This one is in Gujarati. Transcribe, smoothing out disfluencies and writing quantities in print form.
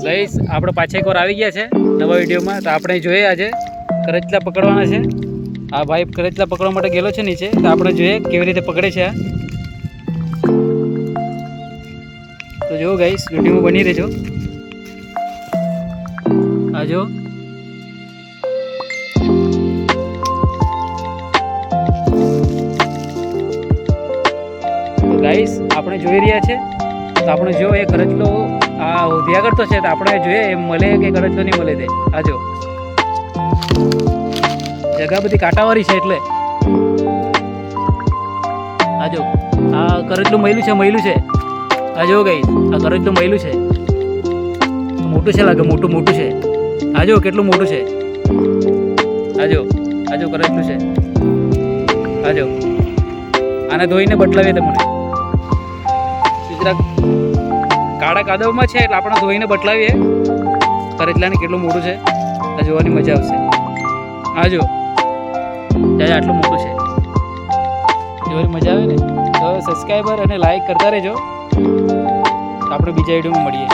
ગાઈસ આપણે પાછા એકવાર આવી ગયા છે નવા વિડીયોમાં. તો આપણે જોઈએ આજે કરચલા પકડવાના છે. આ ભાઈ કરચલા પકડવા માટે ગયેલો છે નીચે, તો આપણે જોઈએ કેવી રીતે પકડે છે આ. તો જો ગાઈસ વિડીયોમાં બની રહેજો. આ જો તો ગાઈસ આપણે જોઈ રહ્યા છે. તો આપણે જો એ કરચલો આ ઉધ્યા કરતો છે, તો આપણે જોઈએ એ મળે કે કરચલો નહીં મળે તે. આ જો જગા બધી કાંટાવાળી છે એટલે. આ જો આ કરચલું મયલું છે. આ જો ગાઈસ આ કરચલું મયલું છે. મોટું છે લાગે, મોટું છે. આ જો કેટલું મોટું છે. આ જો કરચલું છે. આ જો આને ધોઈને બદલાવીએ તમને. કાળા કાદવમાં છે એટલે આપણે ધોઈને બદલાવીએ કરચલાને કેટલું મોટું છે. આ જોવાની મજા આવશે. આ જો આટલું મોટું છે, જોવાની મજા આવે ને. તો સબસ્ક્રાઈબર અને લાઈક કરતા રહેજો. આપણે બીજા વિડીયોમાં મળીએ.